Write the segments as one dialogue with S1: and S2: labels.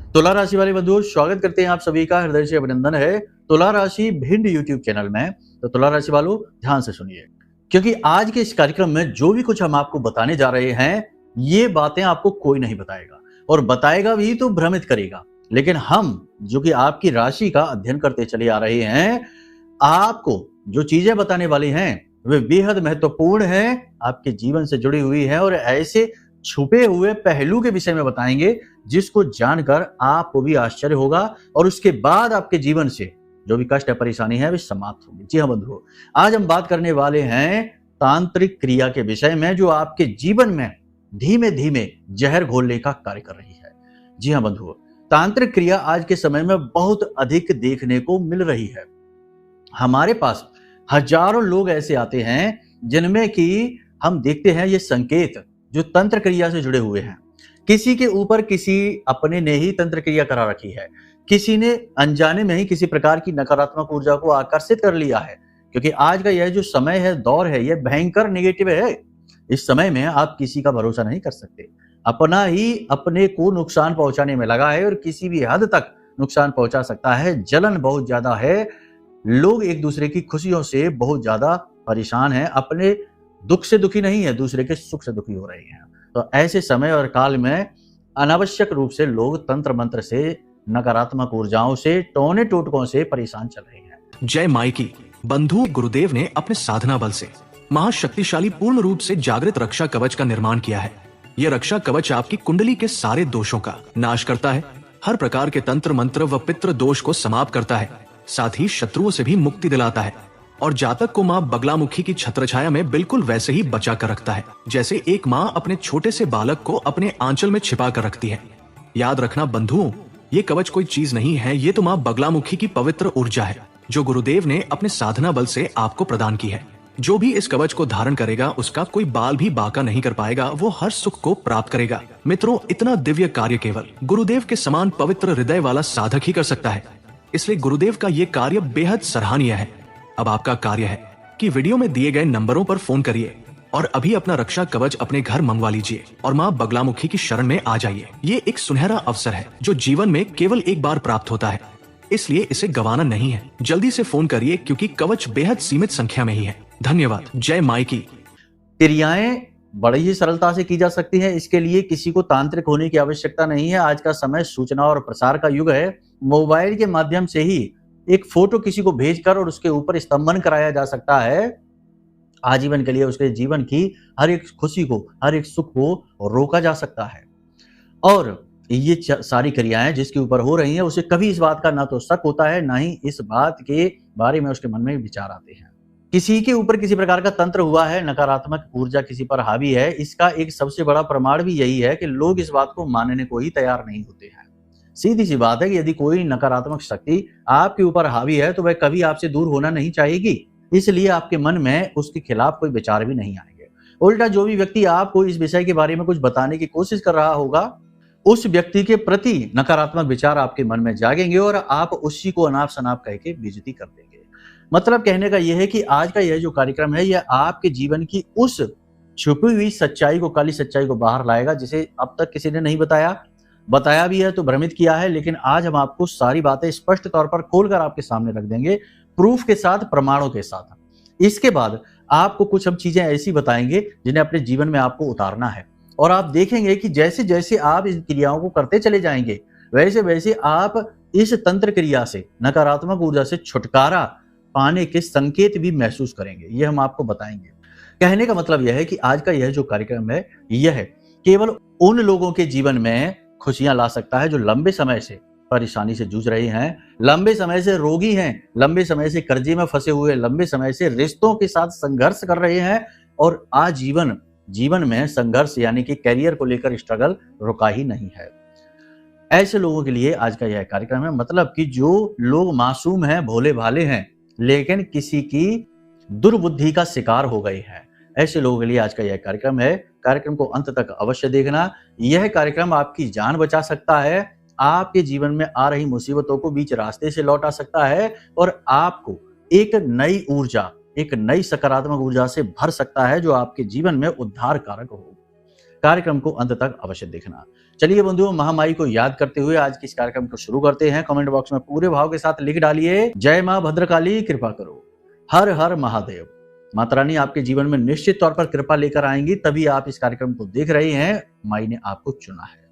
S1: तुला राशि वाले बंधुओं, स्वागत करते हैं आप सभी का हृदय से अभिनंदन है तुला राशि भिंड यूट्यूब चैनल में। तो तुला राशि वालों, ध्यान से सुनिए, क्योंकि आज के इस कार्यक्रम में जो भी कुछ हम आपको बताने जा रहे हैं, ये बातें आपको कोई नहीं बताएगा, और बताएगा भी तो भ्रमित करेगा। लेकिन हम जो कि आपकी राशि का अध्ययन करते चले आ रहे हैं, आपको जो चीजें बताने वाली हैं वे बेहद महत्वपूर्ण हैं, आपके जीवन से जुड़ी हुई है, और ऐसे छुपे हुए पहलू के विषय में बताएंगे जिसको जानकर आपको भी आश्चर्य होगा, और उसके बाद आपके जीवन से जो भी कष्ट या परेशानी है वे समाप्त होगी। जी हाँ बंधुओं, आज हम बात करने वाले हैं तांत्रिक क्रिया के विषय में, जो आपके जीवन में धीमे धीमे जहर घोलने का कार्य कर रही है। जी हाँ बंधुओं, तांत्रिक क्रिया आज के समय में बहुत अधिक देखने को मिल रही है। हमारे पास हजारों लोग ऐसे आते हैं जिनमें कि हम देखते हैं ये संकेत जो तंत्र क्रिया से जुड़े हुए हैं। किसी के ऊपर किसी अपने ने ही तंत्र क्रिया करा रखी है, किसी ने अनजाने में ही किसी प्रकार की नकारात्मक ऊर्जा को आकर्षित कर लिया है, क्योंकि आज का यह जो समय है, दौर है, यह भयंकर नेगेटिव है। इस समय में आप किसी का भरोसा नहीं कर सकते, अपना ही अपने को नुकसान पहुंचाने में लगा है, और किसी भी हद तक नुकसान पहुंचा सकता है। जलन बहुत ज्यादा है, लोग एक दूसरे की खुशियों से बहुत ज्यादा परेशान हैं, अपने दुख से दुखी नहीं है, दूसरे के सुख से दुखी हो रहे हैं। तो ऐसे समय और काल में अनावश्यक रूप से लोग तंत्र मंत्र से, नकारात्मक ऊर्जाओं से, टोने टोटकों से परेशान चल रहे हैं।
S2: जय माई की। बंधु गुरुदेव ने अपने साधना बल से महाशक्तिशाली पूर्ण रूप से जागृत रक्षा कवच का निर्माण किया है। यह रक्षा कवच आपकी कुंडली के सारे दोषों का नाश करता है, हर प्रकार के तंत्र मंत्र व पितृ दोष को समाप्त करता है, साथ ही शत्रुओं से भी मुक्ति दिलाता है, और जातक को माँ बगलामुखी की छत्रछाया में बिल्कुल वैसे ही बचा कर रखता है जैसे एक माँ अपने छोटे से बालक को अपने आंचल में छिपा कर रखती है। याद रखना बंधुओं, ये कवच कोई चीज नहीं है, ये तो माँ बगलामुखी की पवित्र ऊर्जा है जो गुरुदेव ने अपने साधना बल से आपको प्रदान की है। जो भी इस कवच को धारण करेगा उसका कोई बाल भी बाका नहीं कर पाएगा, वो हर सुख को प्राप्त करेगा। मित्रों, इतना दिव्य कार्य केवल गुरुदेव के समान पवित्र हृदय वाला साधक ही कर सकता है, इसलिए गुरुदेव का ये कार्य बेहद सराहनीय है। अब आपका कार्य है कि वीडियो में दिए गए नंबरों पर फोन करिए और अभी अपना रक्षा कवच अपने घर मंगवा लीजिए और माँ बगलामुखी की शरण में आ जाइए। ये एक सुनहरा अवसर है जो जीवन में केवल एक बार प्राप्त होता है, इसलिए इसे गंवाना नहीं है। जल्दी से फोन करिए क्योंकि कवच बेहद सीमित संख्या में ही है। धन्यवाद। जय माई की।
S1: क्रियाएं बड़ी ही सरलता से की जा सकती हैं, इसके लिए किसी को तांत्रिक होने की आवश्यकता नहीं है। आज का समय सूचना और प्रसार का युग है। मोबाइल के माध्यम से ही एक फोटो किसी को भेजकर और उसके ऊपर स्तंभन कराया जा सकता है। आजीवन के लिए उसके जीवन की हर एक खुशी को, हर एक सुख को रोका जा सकता है। और ये सारी क्रियाएं जिसके ऊपर हो रही हैं, उसे कभी इस बात का ना तो शक होता है, ना ही इस बात के बारे में उसके मन में विचार आते हैं। किसी के ऊपर किसी प्रकार का तंत्र हुआ है, नकारात्मक ऊर्जा किसी पर हावी है, इसका एक सबसे बड़ा प्रमाण भी यही है कि लोग इस बात को मानने को ही तैयार नहीं होते हैं। सीधी सी बात है कि यदि कोई नकारात्मक शक्ति आपके ऊपर हावी है तो वह कभी आपसे दूर होना नहीं चाहेगी, इसलिए आपके मन में उसके खिलाफ कोई विचार भी नहीं आएंगे। उल्टा जो भी व्यक्ति आपको इस विषय के बारे में कुछ बताने की कोशिश कर रहा होगा, उस व्यक्ति के प्रति नकारात्मक विचार आपके मन में जागेंगे और आप उसी को अनाप शनाप कह के बेइज्जती कर देंगे। मतलब कहने का यह है कि आज का यह जो कार्यक्रम है, यह आपके जीवन की उस छुपी हुई सच्चाई को, काली सच्चाई को बाहर लाएगा, जिसे अब तक किसी ने नहीं बताया भी है तो भ्रमित किया है। लेकिन आज हम आपको सारी बातें स्पष्ट तौर पर खोलकर आपके सामने रख देंगे, प्रूफ के साथ, प्रमाणों के साथ। इसके बाद आपको कुछ हम चीजें ऐसी बताएंगे जिन्हें अपने जीवन में आपको उतारना है, और आप देखेंगे कि जैसे जैसे आप इन क्रियाओं को करते चले जाएंगे, वैसे वैसे आप इस तंत्र क्रिया से, नकारात्मक ऊर्जा से छुटकारा पाने के संकेत भी महसूस करेंगे। ये हम आपको बताएंगे। कहने का मतलब यह है कि आज का यह जो कार्यक्रम है, यह केवल उन लोगों के जीवन में खुशियां ला सकता है जो लंबे समय से परेशानी से जूझ रहे हैं, लंबे समय से रोगी हैं, लंबे समय से कर्जे में फंसे हुए, लंबे समय से रिश्तों के साथ संघर्ष कर रहे हैं, और जीवन में संघर्ष यानी कि करियर को लेकर स्ट्रगल रुका ही नहीं है। ऐसे लोगों के लिए आज का यह कार्यक्रम है। मतलब कि जो लोग मासूम हैं, भोले भाले हैं, लेकिन किसी की दुर्बुद्धि का शिकार हो गए हैं, ऐसे लोगों के लिए आज का यह कार्यक्रम है। कार्यक्रम को अंत तक अवश्य देखना। यह कार्यक्रम आपकी जान बचा सकता है, आपके जीवन में आ रही मुसीबतों को बीच रास्ते से लौटा सकता है, और आपको एक नई ऊर्जा, एक नई सकारात्मक ऊर्जा से भर सकता है जो आपके जीवन में उद्धार कारक हो। कार्यक्रम को अंत तक अवश्य देखना। चलिए बंधुओं, महामाई को याद करते हुए आज के इस कार्यक्रम को शुरू करते हैं। कमेंट बॉक्स में पूरे भाव के साथ लिख डालिए, जय मां भद्रकाली कृपा करो, हर हर महादेव। माता रानी आपके जीवन में निश्चित तौर पर कृपा लेकर आएंगी, तभी आप इस कार्यक्रम को देख रहे हैं। माई ने आपको चुना है।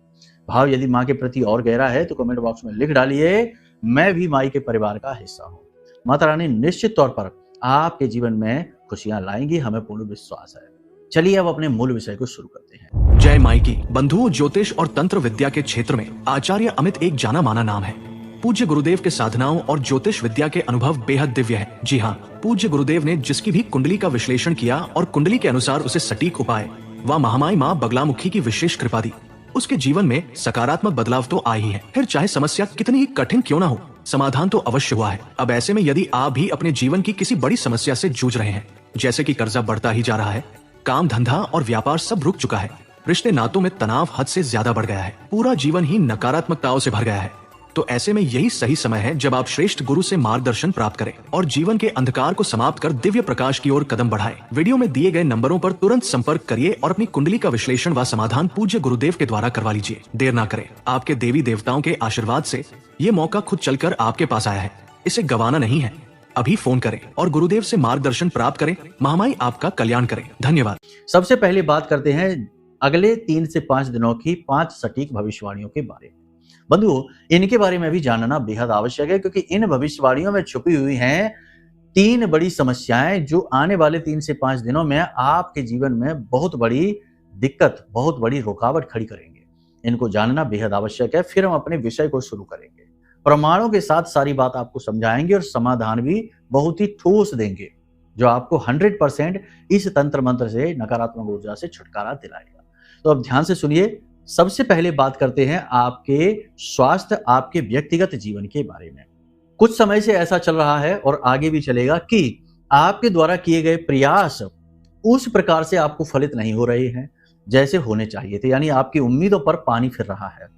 S1: भाव यदि माँ के प्रति और गहरा है तो कमेंट बॉक्स में लिख डालिए, मैं भी माई के परिवार का हिस्सा हूँ। माता रानी निश्चित तौर पर आपके जीवन में खुशियां लाएंगी, हमें पूर्ण विश्वास है। चलिए अब अपने मूल विषय को शुरू करते हैं।
S2: जय माई की। बंधुओं, ज्योतिष और तंत्र विद्या के क्षेत्र में आचार्य अमित एक जाना माना नाम है। पूज्य गुरुदेव के साधनाओं और ज्योतिष विद्या के अनुभव बेहद दिव्य है। जी हाँ, पूज्य गुरुदेव ने जिसकी भी कुंडली का विश्लेषण किया और कुंडली के अनुसार उसे सटीक उपाय व महामाई माँ बगलामुखी की विशेष कृपा दी, उसके जीवन में सकारात्मक बदलाव तो आए ही है। फिर चाहे समस्या कितनी ही कठिन क्यों ना हो, समाधान तो अवश्य हुआ है। अब ऐसे में यदि आप भी अपने जीवन की किसी बड़ी समस्या से जूझ रहे हैं, जैसे कि कर्जा बढ़ता ही जा रहा है, काम धंधा और व्यापार सब रुक चुका है, रिश्ते नातों में तनाव हद से ज्यादा बढ़ गया है, पूरा जीवन ही नकारात्मकताओं से भर गया है, तो ऐसे में यही सही समय है जब आप श्रेष्ठ गुरु से मार्गदर्शन प्राप्त करें और जीवन के अंधकार को समाप्त कर दिव्य प्रकाश की ओर कदम बढ़ाएं। वीडियो में दिए गए नंबरों पर तुरंत संपर्क करिए और अपनी कुंडली का विश्लेषण व समाधान पूज्य गुरुदेव के द्वारा करवा लीजिए। देर ना करें, आपके देवी देवताओं के आशीर्वाद से ये मौका खुद चलकर आपके पास आया है, इसे गंवाना नहीं है। अभी फोन करें और गुरुदेव से मार्गदर्शन प्राप्त करें। महामाई आपका कल्याण करें। धन्यवाद।
S1: सबसे पहले बात करते हैं अगले 3 से 5 दिनों की 5 सटीक भविष्यवाणियों के बारे में। बंधुओं, इनके बारे में भी जानना बेहद आवश्यक है, क्योंकि इन भविष्यवाणियों में छुपी हुई हैं 3 बड़ी समस्याएं जो आने वाले 3 से 5 दिनों में आपके जीवन में बहुत बड़ी दिक्कत, बहुत बड़ी रुकावट खड़ी करेंगे। इनको जानना बेहद आवश्यक है। फिर हम अपने विषय को शुरू करेंगे, प्रमाणों के साथ सारी बात आपको समझाएंगे और समाधान भी बहुत ही ठोस देंगे, जो आपको 100% इस तंत्र मंत्र से, नकारात्मक ऊर्जा से छुटकारा दिलाएगा। तो अब ध्यान से सुनिए। सबसे पहले बात करते हैं आपके स्वास्थ्य, आपके व्यक्तिगत जीवन के बारे में। कुछ समय से ऐसा चल रहा है और आगे भी चलेगा कि आपके द्वारा किए गए प्रयास उस प्रकार से आपको फलित नहीं हो रहे हैं जैसे होने चाहिए थे, यानी आपकी उम्मीदों पर पानी फिर रहा है।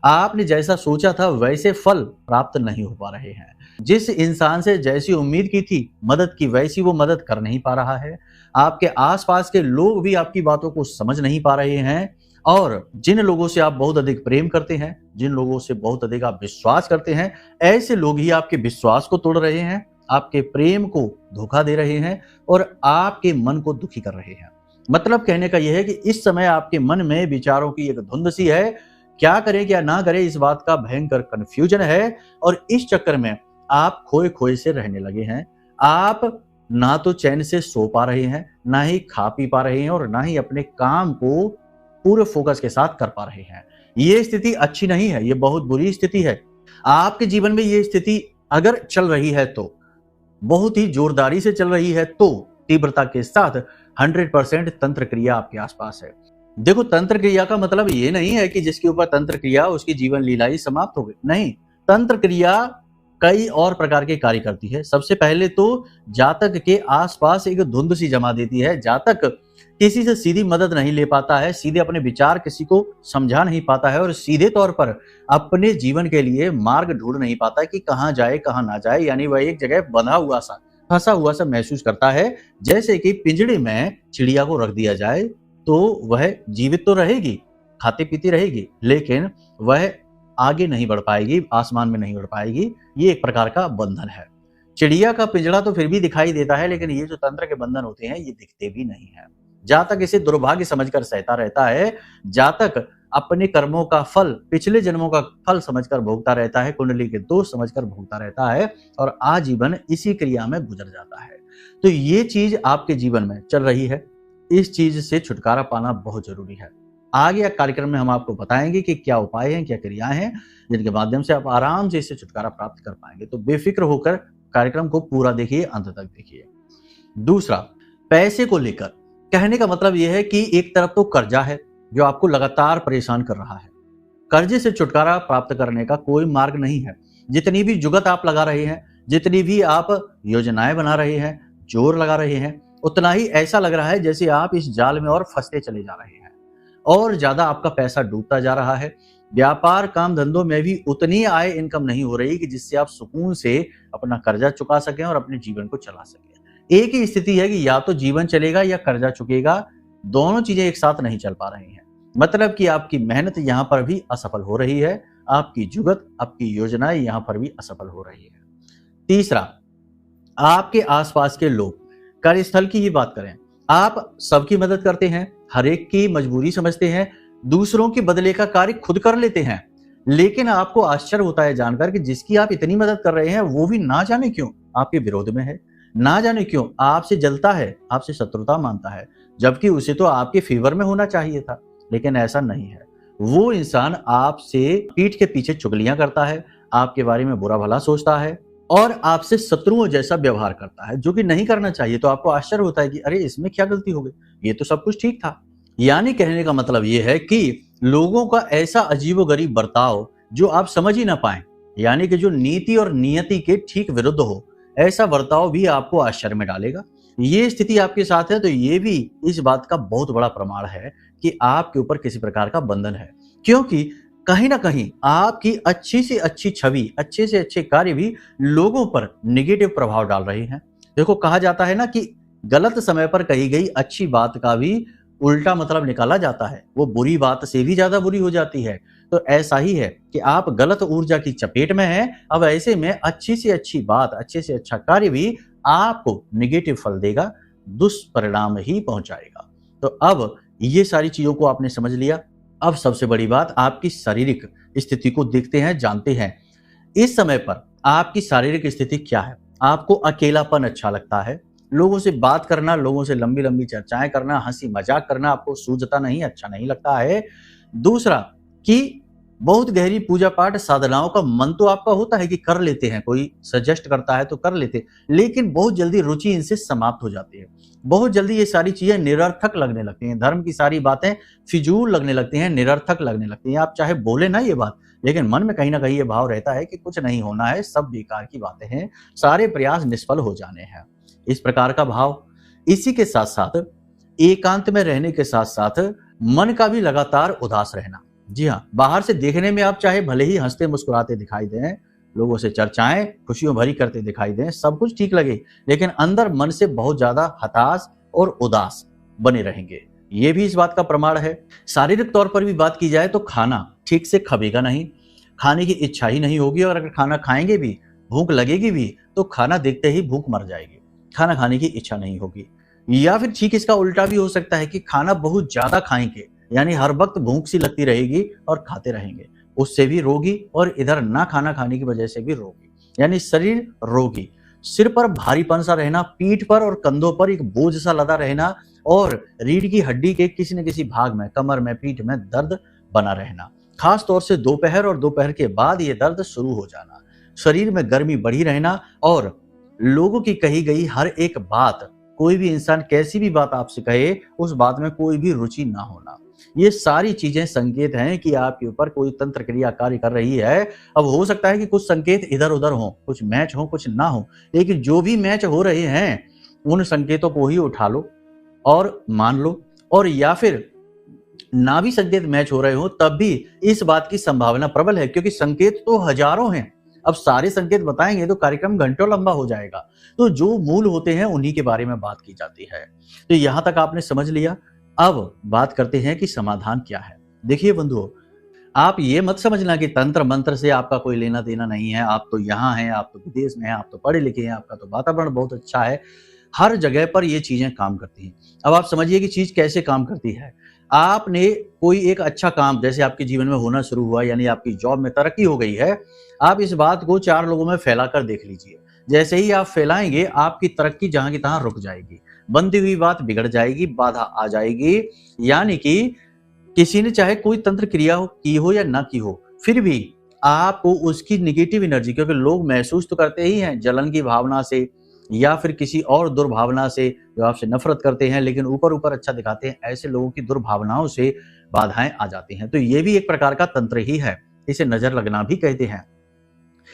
S1: आपने जैसा सोचा था वैसे फल प्राप्त नहीं हो पा रहे हैं। जिस इंसान से जैसी उम्मीद की थी मदद की, वैसी वो मदद कर नहीं पा रहा है। आपके आसपास के लोग भी आपकी बातों को समझ नहीं पा रहे हैं, और जिन लोगों से आप बहुत अधिक प्रेम करते हैं, जिन लोगों से बहुत अधिक आप विश्वास करते हैं, ऐसे लोग ही आपके विश्वास को तोड़ रहे हैं, आपके प्रेम को धोखा दे रहे हैं और आपके मन को दुखी कर रहे हैं। मतलब कहने का यह है कि इस समय आपके मन में विचारों की एक धुंध सी है। क्या करें क्या ना करें, इस बात का भयंकर कंफ्यूजन है, और इस चक्कर में आप खोए खोए से रहने लगे हैं। आप ना तो चैन से सो पा रहे हैं, ना ही खा पी पा रहे हैं, और ना ही अपने काम को पूरे फोकस के साथ कर पा रहे हैं। ये स्थिति अच्छी नहीं है, ये बहुत बुरी स्थिति है। आपके जीवन में ये स्थिति अगर चल रही है तो बहुत ही जोरदारी से चल रही है, तो तीव्रता के साथ 100% तंत्र क्रिया आपके आसपास है। देखो, तंत्र क्रिया का मतलब ये नहीं है कि जिसके ऊपर तंत्र क्रिया उसकी जीवन लीला ही समाप्त हो गई। नहीं, तंत्र क्रिया कई और प्रकार के कार्य करती है। सबसे पहले तो जातक के आसपास एक धुंध सी जमा देती है। जातक किसी से सीधी मदद नहीं ले पाता है, सीधे अपने विचार किसी को समझा नहीं पाता है, और सीधे तौर पर अपने जीवन के लिए मार्ग ढूंढ नहीं पाता कि कहाँ जाए कहाँ ना जाए। यानी वह एक जगह बंधा हुआ सा, फंसा हुआ सा महसूस करता है। जैसे कि पिंजड़े में चिड़िया को रख दिया जाए तो वह जीवित तो रहेगी, खाती पीती रहेगी, लेकिन वह आगे नहीं बढ़ पाएगी, आसमान में नहीं बढ़ पाएगी। ये एक प्रकार का बंधन है। चिड़िया का पिंजड़ा तो फिर भी दिखाई देता है, लेकिन ये जो तंत्र के बंधन होते हैं ये दिखते भी नहीं है। जातक इसे दुर्भाग्य समझकर सहता रहता है। जातक अपने कर्मों का फल, पिछले जन्मों का फल समझकर भोगता रहता है, कुंडली के दोष समझकर भोगता रहता है, और आजीवन इसी क्रिया में गुजर जाता है। तो ये चीज आपके जीवन में चल रही है। इस चीज से छुटकारा पाना बहुत जरूरी है। आगे कार्यक्रम में हम आपको बताएंगे कि क्या उपाय हैं, क्या क्रियाएं हैं, जिनके माध्यम से आप आराम से इससे छुटकारा प्राप्त कर पाएंगे। तो बेफिक्र होकर कार्यक्रम को पूरा देखिए, अंत तक देखिए। दूसरा, पैसे को लेकर कहने का मतलब यह है कि एक तरफ तो कर्जा है जो आपको लगातार परेशान कर रहा है। कर्जे से छुटकारा प्राप्त करने का कोई मार्ग नहीं है। जितनी भी जुगत आप लगा रहे हैं, जितनी भी आप योजनाएं बना रहे हैं, जोर लगा रहे हैं, उतना ही ऐसा लग रहा है जैसे आप इस जाल में और फंसते चले जा रहे हैं, और ज्यादा आपका पैसा डूबता जा रहा है। व्यापार काम धंधों में भी उतनी आय इनकम नहीं हो रही कि जिससे आप सुकून से अपना कर्जा चुका सकें और अपने जीवन को चला सकें। एक ही स्थिति है कि या तो जीवन चलेगा या कर्जा चुकेगा, दोनों चीजें एक साथ नहीं चल पा रही हैं। मतलब कि आपकी मेहनत यहाँ पर भी असफल हो रही है, आपकी जुगत, आपकी योजनाएं यहाँ पर भी असफल हो रही है। तीसरा, आपके आसपास के लोग, कार्यस्थल की ही बात करें, आप सबकी मदद करते हैं, हर एक की मजबूरी समझते हैं, दूसरों के बदले का कार्य खुद कर लेते हैं, लेकिन आपको आश्चर्य होता है जानकर कि जिसकी आप इतनी मदद कर रहे हैं वो भी ना जाने क्यों आपके विरोध में है, ना जाने क्यों आपसे जलता है, आपसे शत्रुता मानता है, जबकि उसे तो आपके फेवर में होना चाहिए था, लेकिन ऐसा नहीं है। वो इंसान आपसे पीठ के पीछे चुगलियां करता है, आपके बारे में बुरा भला सोचता है और आपसे शत्रुओं जैसा व्यवहार करता है, जो कि नहीं करना चाहिए। तो आपको आश्चर्य होता है कि अरे इसमें क्या गलती हो गई, ये तो सब कुछ ठीक था। यानी कहने का मतलब ये है कि लोगों का ऐसा अजीबोगरीब बर्ताव जो आप समझ ही ना पाए, यानी कि जो नीति और नियति के ठीक विरुद्ध हो, ऐसा बर्ताव भी आपको आश्चर्य में डालेगा। ये स्थिति आपके साथ है तो ये भी इस बात का बहुत बड़ा प्रमाण है कि आपके ऊपर किसी प्रकार का बंधन है, क्योंकि कहीं ना कहीं आपकी अच्छी से अच्छी छवि, अच्छे से अच्छे कार्य भी लोगों पर निगेटिव प्रभाव डाल रहे हैं। देखो, कहा जाता है ना कि गलत समय पर कही गई अच्छी बात का भी उल्टा मतलब निकाला जाता है, वो बुरी बात से भी ज्यादा बुरी हो जाती है। तो ऐसा ही है कि आप गलत ऊर्जा की चपेट में हैं, अब ऐसे में अच्छी से अच्छी बात, अच्छे से अच्छा कार्य भी आपको निगेटिव फल देगा, दुष्परिणाम ही पहुंचाएगा। तो अब ये सारी चीजों को आपने समझ लिया। अब सबसे बड़ी बात, आपकी शारीरिक स्थिति को देखते हैं, जानते हैं इस समय पर आपकी शारीरिक स्थिति क्या है। आपको अकेलापन अच्छा लगता है, लोगों से बात करना, लोगों से लंबी लंबी चर्चाएं करना, हंसी मजाक करना आपको सूझता नहीं, अच्छा नहीं लगता है। दूसरा कि बहुत गहरी पूजा पाठ साधनाओं का मन तो आपका होता है कि कर लेते हैं, कोई सजेस्ट करता है तो कर लेते हैं, लेकिन बहुत जल्दी रुचि इनसे समाप्त हो जाती है। बहुत जल्दी ये सारी चीजें निरर्थक लगने लगती हैं, धर्म की सारी बातें फिजूल लगने लगती हैं, निरर्थक लगने लगती हैं। आप चाहे बोले ना ये बात, लेकिन मन में कहीं ना कहीं ये भाव रहता है कि कुछ नहीं होना है, सब बेकार की बातें हैं, सारे प्रयास निष्फल हो जाने हैं, इस प्रकार का भाव। इसी के साथ साथ एकांत में रहने के साथ साथ मन का भी लगातार उदास रहना। जी हाँ, बाहर से देखने में आप चाहे भले ही हंसते मुस्कुराते दिखाई दें, लोगों से चर्चाएं खुशियों भरी करते दिखाई दें, सब कुछ ठीक लगे, लेकिन अंदर मन से बहुत ज्यादा हताश और उदास बने रहेंगे, ये भी इस बात का प्रमाण है। शारीरिक तौर पर भी बात की जाए तो खाना ठीक से खबेगा नहीं, खाने की इच्छा ही नहीं होगी, और अगर खाना खाएंगे भी, भूख लगेगी भी, तो खाना देखते ही भूख मर जाएगी, खाना खाने की इच्छा नहीं होगी। या फिर ठीक इसका उल्टा भी हो सकता है कि खाना बहुत ज्यादा खाएंगे, यानी हर वक्त भूख सी लगती रहेगी और खाते रहेंगे, उससे भी रोगी, और इधर ना खाना खाने की वजह से भी रोगी, यानी शरीर रोगी। सिर पर भारीपन सा रहना, पीठ पर और कंधों पर एक बोझ सा लदा रहना, और रीढ़ की हड्डी के किसी न किसी भाग में, कमर में, पीठ में दर्द बना रहना, खास तौर से दोपहर और दोपहर के बाद ये दर्द शुरू हो जाना, शरीर में गर्मी बढ़ी रहना, और लोगों की कही गई हर एक बात, कोई भी इंसान कैसी भी बात आपसे कहे, उस बात में कोई भी रुचि ना होना, ये सारी चीजें संकेत हैं कि आपके ऊपर कोई तंत्र क्रिया कार्य कर रही है। अब हो सकता है कि कुछ संकेत इधर उधर हो, कुछ मैच हो, कुछ ना हो, लेकिन जो भी मैच हो रहे हैं उन संकेतों को ही उठा लो और मान लो, और या फिर ना भी संकेत मैच हो रहे हो तब भी इस बात की संभावना प्रबल है, क्योंकि संकेत तो हजारों हैं। अब सारे संकेत बताएंगे तो कार्यक्रम घंटों लंबा हो जाएगा, तो जो मूल होते हैं उन्हीं के बारे में बात की जाती है। तो यहां तक आपने समझ लिया। अब बात करते हैं कि समाधान क्या है। देखिए बंधुओं, आप ये मत समझना कि तंत्र मंत्र से आपका कोई लेना देना नहीं है, आप तो यहाँ हैं, आप तो विदेश में हैं, आप तो पढ़े लिखे हैं, आपका तो वातावरण बहुत अच्छा है, हर जगह पर ये चीजें काम करती हैं। अब आप समझिए कि चीज कैसे काम करती है। आपने कोई एक अच्छा काम जैसे आपके जीवन में होना शुरू हुआ, यानी आपकी जॉब में तरक्की हो गई है, आप इस बात को 4 लोगों में फैलाकर देख लीजिए। जैसे ही आप फैलाएंगे, आपकी तरक्की जहां की तहां रुक जाएगी, बनती हुई बात बिगड़ जाएगी, बाधा आ जाएगी। यानी कि किसी ने चाहे कोई तंत्र क्रिया की हो या ना की हो, फिर भी आपको उसकी निगेटिव एनर्जी, क्योंकि लोग महसूस तो करते ही हैं जलन की भावना से या फिर किसी और दुर्भावना से, जो आपसे नफरत करते हैं लेकिन ऊपर ऊपर अच्छा दिखाते हैं, ऐसे लोगों की दुर्भावनाओं से बाधाएं आ जाती हैं। तो ये भी एक प्रकार का तंत्र ही है, इसे नजर लगना भी कहते हैं।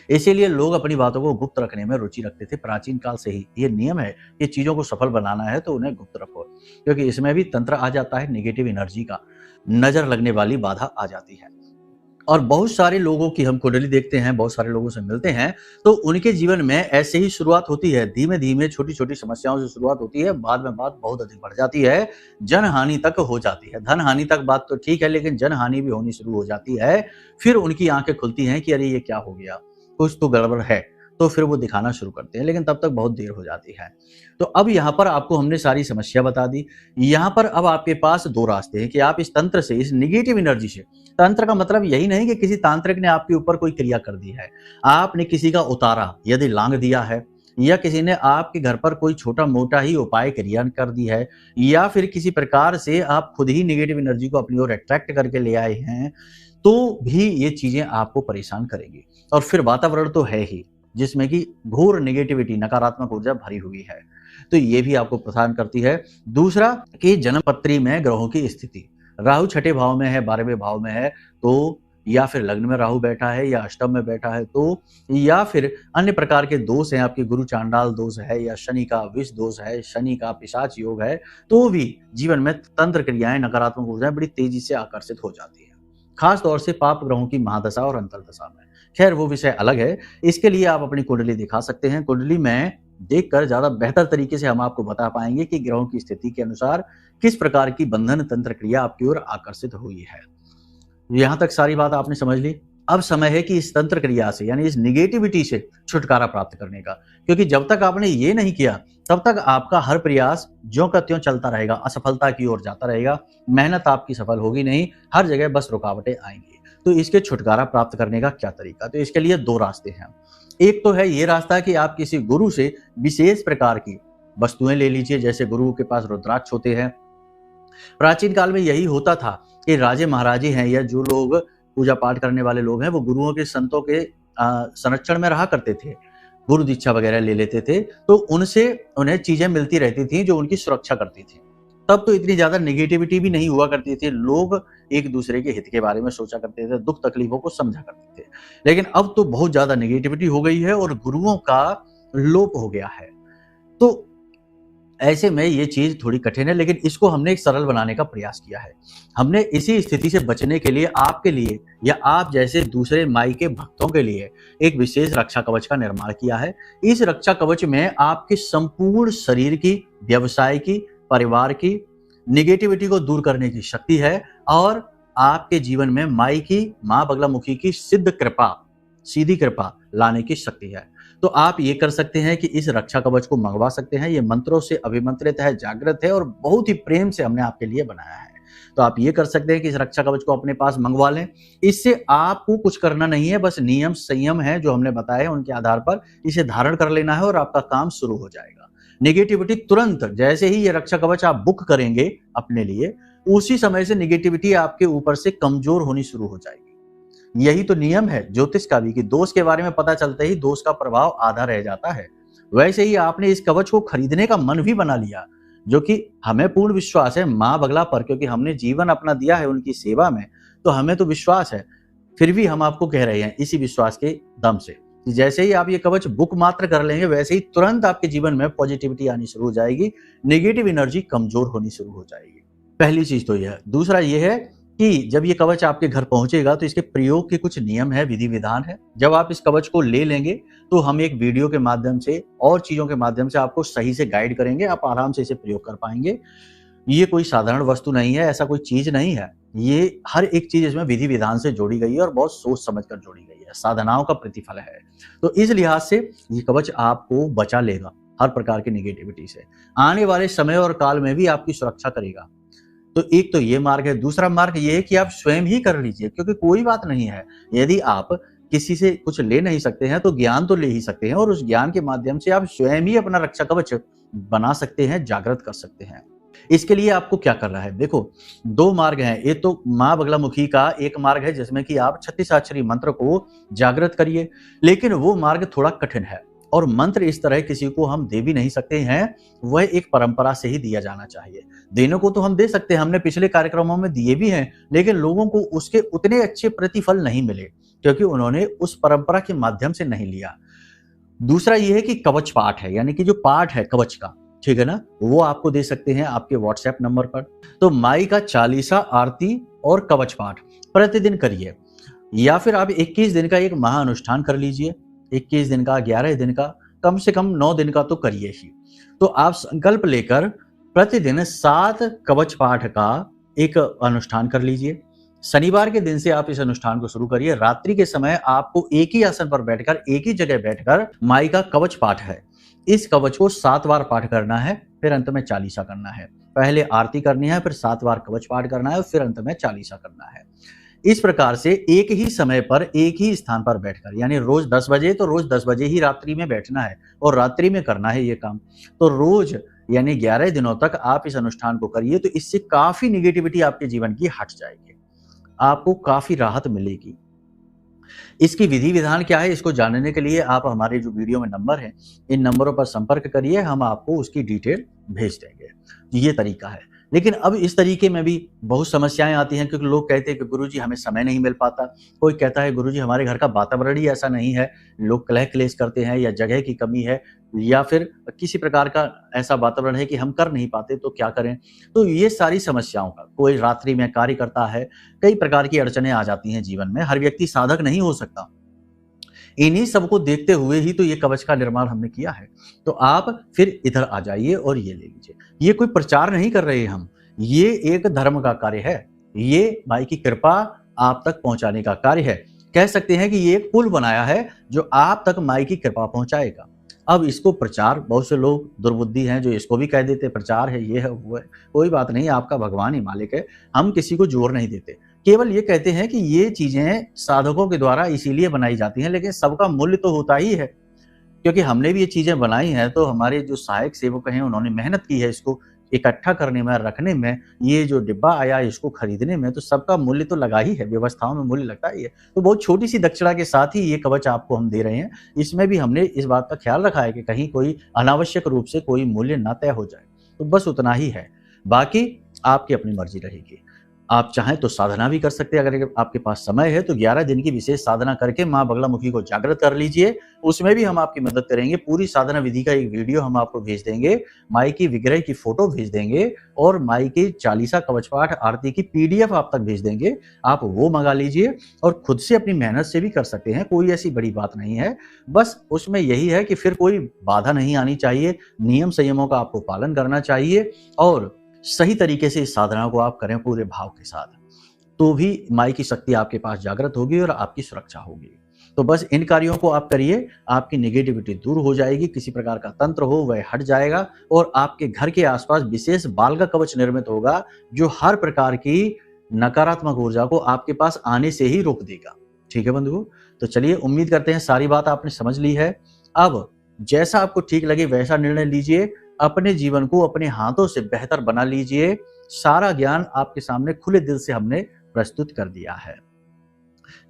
S1: इसीलिए लोग अपनी बातों को गुप्त रखने में रुचि रखते थे प्राचीन काल से ही। ये नियम है कि चीजों को सफल बनाना है तो उन्हें गुप्त रखो, क्योंकि इसमें भी तंत्र आ जाता है, नेगेटिव एनर्जी का, नजर लगने वाली बाधा आ जाती है। और बहुत सारे लोगों की हम कुंडली देखते हैं, बहुत सारे लोगों से मिलते हैं, तो उनके जीवन में ऐसे ही शुरुआत होती है। धीमे-धीमे छोटी-छोटी समस्याओं से शुरुआत होती है, बाद में बात बहुत अधिक बढ़ जाती है, जनहानि तक हो जाती है। धन-हानि तक बात तो ठीक है, लेकिन जनहानि भी होनी शुरू हो जाती है। फिर उनकी आँखें खुलती हैं कि अरे ये क्या हो गया? कुछ तो गड़बड़ है। तो फिर वो दिखाना शुरू करते हैं, लेकिन तब तक बहुत देर हो जाती है। तो अब यहाँ पर आपको हमने सारी समस्या बता दी। यहाँ पर अब आपके पास 2 रास्ते हैं कि आप इस तंत्र से, इस नेगेटिव एनर्जी से, तंत्र का मतलब यही नहीं कि किसी तांत्रिक ने आपके ऊपर कोई क्रिया कर दी है। आपने किसी का उतारा, यदि लांघ दिया है, या किसी ने आपके घर पर कोई छोटा-मोटा ही उपाय क्रिया कर दी है, या फिर किसी प्रकार से आप खुद ही नेगेटिव एनर्जी को अपनी ओर अट्रैक्ट करके ले आए हैं, तो भी ये चीज़ें आपको परेशान करेंगी। और फिर वातावरण तो है ही, जिसमें कि घोर नेगेटिविटी, नकारात्मक ऊर्जा भरी हुई है, तो ये भी आपको परेशान करती है। दूसरा कि जन्म पत्री में ग्रहों की स्थिति, राहु छठे भाव में है, 12वें भाव में है, तो या फिर लग्न में राहु बैठा है या अष्टम में बैठा है, तो या फिर अन्य प्रकार के दोष हैं, आपके गुरु चांडाल दोष है या शनि का विष दोष है, शनि का पिशाच योग है, तो भी जीवन में तंत्र क्रियाएं, नकारात्मक ऊर्जाएं बड़ी तेजी से आकर्षित हो जाती है, खास तौर से पाप ग्रहों की महादशा और अंतर्दशा में। खैर वो विषय अलग है, इसके लिए आप अपनी कुंडली दिखा सकते हैं। कुंडली में देखकर ज़्यादा बेहतर तरीके से हम आपको बता पाएंगे कि ग्रहों की स्थिति के अनुसार किस प्रकार की बंधन तंत्र क्रिया आपकी ओर आकर्षित हुई है। यहाँ तक सारी बात आपने समझ ली। अब समय है कि इस तंत्र क्रिया से, यानी इस निगेटिविटी से छुटकारा प्राप्त करने का, क्योंकि जब तक आपने ये नहीं किया तब तक आपका हर प्रयास ज्यों का त्यों चलता रहेगा, असफलता की ओर जाता रहेगा, मेहनत आपकी सफल होगी नहीं, हर जगह बस रुकावटें आएंगी। तो इसके छुटकारा प्राप्त करने का क्या तरीका? तो इसके लिए 2 रास्ते हैं। एक तो है ये रास्ता कि आप किसी गुरु से विशेष प्रकार की वस्तुएं ले लीजिए, जैसे गुरु के पास रुद्राक्ष होते हैं। प्राचीन काल में यही होता था कि राजे महाराजे हैं या जो लोग पूजा पाठ करने वाले लोग हैं, वो गुरुओं के, संतों के संरक्षण में रहा करते थे, गुरु दीक्षा वगैरह ले लेते थे, तो उनसे उन्हें चीजें मिलती रहती थी जो उनकी सुरक्षा करती थी। तब तो इतनी ज्यादा नेगेटिविटी भी नहीं हुआ करती थी, लोग एक दूसरे के हित के बारे में सोचा करते थे, दुख तकलीफों को समझा करते थे। लेकिन अब तो बहुत ज्यादा नेगेटिविटी हो गई है और गुरुओं का लोप हो गया है। तो ऐसे में ये चीज थोड़ी कठिन है, लेकिन इसको हमने एक सरल बनाने का प्रयास किया है। हमने इसी स्थिति से बचने के लिए आपके लिए या आप जैसे दूसरे माई के भक्तों के लिए एक विशेष रक्षा कवच का निर्माण किया है। इस रक्षा कवच में आपके संपूर्ण शरीर की, व्यवसाय की, परिवार की निगेटिविटी को दूर करने की शक्ति है और आपके जीवन में माई की, माँ बगलामुखी की सिद्ध कृपा, सीधी कृपा लाने की शक्ति है। तो आप ये कर सकते हैं कि इस रक्षा कवच को मंगवा सकते हैं। ये मंत्रों से अभिमंत्रित है, जागृत है और बहुत ही प्रेम से हमने आपके लिए बनाया है। तो आप ये कर सकते हैं कि इस रक्षा कवच को अपने पास मंगवा लें। इससे आपको कुछ करना नहीं है, बस नियम संयम है जो हमने बताए हैं, उनके आधार पर इसे धारण कर लेना है और आपका काम शुरू हो जाएगा। नेगेटिविटी तुरंत, जैसे ही ये रक्षा कवच आप बुक करेंगे अपने लिए, उसी समय से नेगेटिविटी आपके ऊपर से कमजोर होनी शुरू हो जाएगी। यही तो नियम है ज्योतिष का भी कि दोष के बारे में पता चलते ही दोष का प्रभाव आधा रह जाता है। वैसे ही आपने इस कवच को खरीदने का मन भी बना लिया, जो कि हमें पूर्ण विश्वास है माँ बगला पर, क्योंकि हमने जीवन अपना दिया है उनकी सेवा में, तो हमें तो विश्वास है। फिर भी हम आपको कह रहे हैं इसी विश्वास के दम से कि जैसे ही आप ये कवच बुक मात्र कर लेंगे, वैसे ही तुरंत आपके जीवन में पॉजिटिविटी आनी शुरू हो जाएगी, नेगेटिव एनर्जी कमजोर होनी शुरू हो जाएगी। पहली चीज तो यह है। दूसरा ये है कि जब ये कवच आपके घर पहुंचेगा तो इसके प्रयोग के कुछ नियम है, विधि विधान है। जब आप इस कवच को ले लेंगे तो हम एक वीडियो के माध्यम से और चीजों के माध्यम से आपको सही से गाइड करेंगे, आप आराम से इसे प्रयोग कर पाएंगे। ये कोई साधारण वस्तु नहीं है, ऐसा कोई चीज नहीं है। ये हर एक चीज इसमें विधि विधान से जोड़ी गई है और बहुत सोच समझ कर जोड़ी गई है, साधनाओं का प्रतिफल है। तो इस लिहाज से ये कवच आपको बचा लेगा हर प्रकार की नेगेटिविटी से, आने वाले समय और काल में भी आपकी सुरक्षा करेगा। तो एक तो ये मार्ग है। दूसरा मार्ग ये है कि आप स्वयं ही कर लीजिए, क्योंकि कोई बात नहीं है, यदि आप किसी से कुछ ले नहीं सकते हैं तो ज्ञान तो ले ही सकते हैं, और उस ज्ञान के माध्यम से आप स्वयं ही अपना रक्षा कवच बना सकते हैं, जागृत कर सकते हैं। इसके लिए आपको क्या करना है? देखो, 2 मार्ग हैं। एक तो माँ बगलामुखी का एक मार्ग है जिसमें कि आप 36 मंत्र को जागृत करिए, लेकिन वो मार्ग थोड़ा कठिन है और मंत्र इस तरह किसी को हम दे भी नहीं सकते हैं, वह एक परंपरा से ही दिया जाना चाहिए। देने को तो हम दे सकते हैं, हमने पिछले कार्यक्रमों में दिए भी हैं, लेकिन लोगों को उसके उतने अच्छे प्रतिफल नहीं मिले क्योंकि उन्होंने उस परंपरा के माध्यम से नहीं लिया। दूसरा यह है कि कवच पाठ है, यानी कि जो पाठ है कवच का, ठीक है ना, वो आपको दे सकते हैं आपके व्हाट्सएप नंबर पर। तो माई का 40 आरती और कवच पाठ प्रतिदिन करिए। या फिर आप 21 दिन का एक महाअनुष्ठान कर लीजिए। 21 दिन का, 11 दिन का, कम से कम 9 दिन का तो करिए ही। तो आप संकल्प लेकर प्रतिदिन 7 कवच पाठ का एक अनुष्ठान कर लीजिए। शनिवार के दिन से आप इस अनुष्ठान को शुरू करिए। रात्रि के समय आपको एक ही आसन पर बैठकर, एक ही जगह बैठकर माई का कवच पाठ है, इस कवच को 7 बार पाठ करना है, फिर अंत में चालीसा करना है। पहले आरती करनी है, फिर 7 बार कवच पाठ करना है, फिर अंत में चालीसा करना है। इस प्रकार से एक ही समय पर एक ही स्थान पर बैठकर, यानी रोज 10 बजे तो रोज 10 बजे ही रात्रि में बैठना है और रात्रि में करना है ये काम। तो रोज यानी 11 दिनों तक आप इस अनुष्ठान को करिए, तो इससे काफी निगेटिविटी आपके जीवन की हट जाएगी, आपको काफी राहत मिलेगी। इसकी विधि विधान क्या है, इसको जानने के लिए आप हमारे जो वीडियो में नंबर है, इन नंबरों पर संपर्क करिए, हम आपको उसकी डिटेल भेज देंगे। ये तरीका है। लेकिन अब इस तरीके में भी बहुत समस्याएं आती हैं, क्योंकि लोग कहते हैं कि गुरुजी हमें समय नहीं मिल पाता। कोई कहता है गुरुजी हमारे घर का वातावरण ही ऐसा नहीं है, लोग कलह क्लेश करते हैं, या जगह की कमी है, या फिर किसी प्रकार का ऐसा वातावरण है कि हम कर नहीं पाते, तो क्या करें। तो ये सारी समस्याओं का, कोई रात्रि में कार्य करता है, कई प्रकार की अड़चनें आ जाती हैं जीवन में, हर व्यक्ति साधक नहीं हो सकता। इन्हीं सबको देखते हुए ही तो ये कवच का निर्माण हमने किया है। तो आप फिर इधर आ जाइए और ये ले लीजिए। ये कोई प्रचार नहीं कर रहे हम, ये एक धर्म का कार्य है, ये माई की कृपा आप तक पहुंचाने का कार्य है। कह सकते हैं कि ये एक पुल बनाया है जो आप तक माई की कृपा पहुंचाएगा। अब इसको प्रचार, बहुत से लोग दुर्बुद्धि हैं जो इसको भी कह देते प्रचार है, ये है वो है। कोई बात नहीं, आपका भगवान ही मालिक है, हम किसी को जोर नहीं देते, केवल ये कहते हैं कि ये चीजें साधकों के द्वारा इसीलिए बनाई जाती हैं, लेकिन सबका मूल्य तो होता ही है, क्योंकि हमने भी ये चीजें बनाई हैं, तो हमारे जो सहायक सेवक हैं उन्होंने मेहनत की है इसको इकट्ठा करने में, रखने में, ये जो डिब्बा आया इसको खरीदने में, तो सबका मूल्य तो लगा ही है, व्यवस्थाओं में मूल्य लगता ही है। तो बहुत छोटी सी दक्षिणा के साथ ही ये कवच आपको हम दे रहे हैं। इसमें भी हमने इस बात का ख्याल रखा है कि कहीं कोई अनावश्यक रूप से कोई मूल्य ना तय हो जाए, तो बस उतना ही है, बाकी आपकी अपनी मर्जी रहेगी। आप चाहें तो साधना भी कर सकते हैं, अगर आपके पास समय है तो 11 दिन की विशेष साधना करके माँ बगलामुखी को जागृत कर लीजिए, उसमें भी हम आपकी मदद करेंगे। पूरी साधना विधि का एक वीडियो हम आपको भेज देंगे, माई की विग्रह की फोटो भेज देंगे, और माई की चालीसा कवच पाठ आरती की PDF आप तक भेज देंगे। आप वो मंगा लीजिए और खुद से अपनी मेहनत से भी कर सकते हैं, कोई ऐसी बड़ी बात नहीं है। बस उसमें यही है कि फिर कोई बाधा नहीं आनी चाहिए, नियम संयमों का आपको पालन करना चाहिए, और सही तरीके से इस साधना को आप करें पूरे भाव के साथ, तो भी माई की शक्ति आपके पास जागृत होगी और आपकी सुरक्षा होगी। तो बस इन कार्यों को आप करिए, आपकी नेगेटिविटी दूर हो जाएगी, किसी प्रकार का तंत्र हो वह हट जाएगा, और आपके घर के आसपास विशेष बाल का कवच निर्मित होगा जो हर प्रकार की नकारात्मक ऊर्जा को आपके पास आने से ही रोक देगा। ठीक है बंधुओं, तो चलिए, उम्मीद करते हैं सारी बात आपने समझ ली है। अब जैसा आपको ठीक लगे वैसा निर्णय लीजिए, अपने जीवन को अपने हाथों से बेहतर बना लीजिए। सारा ज्ञान आपके सामने खुले दिल से हमने प्रस्तुत कर दिया है।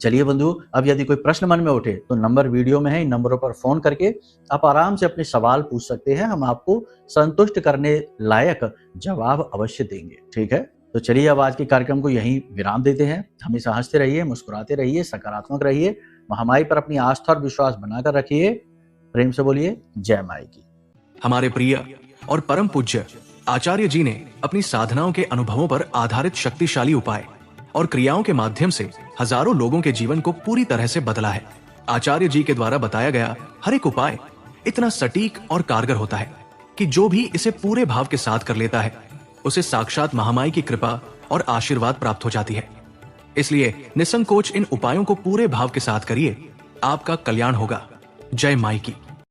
S1: चलिए बंधु, अब यदि कोई प्रश्न मन में उठे तो नंबर वीडियो में है, इन नंबरों पर फोन करके आप आराम से अपने सवाल पूछ सकते हैं, हम आपको संतुष्ट करने लायक जवाब अवश्य देंगे। ठीक है, तो चलिए अब आज के कार्यक्रम को यहीं विराम देते हैं। हमेशा हंसते रहिए, मुस्कुराते रहिए, सकारात्मक रहिए, महामाई पर अपनी आस्था और विश्वास बनाकर रखिए। प्रेम से बोलिए जय माई की।
S2: हमारे प्रिय और परम पूज्य आचार्य जी ने अपनी साधनाओं के अनुभवों पर आधारित शक्तिशाली उपाय और क्रियाओं के माध्यम से हजारों लोगों के जीवन को पूरी तरह से बदला है। आचार्य जी के द्वारा बताया गया हर एक उपाय इतना सटीक और कारगर होता है कि जो भी इसे पूरे भाव के साथ कर लेता है, उसे साक्षात महामाई की कृपा और आशीर्वाद प्राप्त हो जाती है। इसलिए निसंकोच इन उपायों को पूरे भाव के साथ करिए, आपका कल्याण होगा। जय माई की।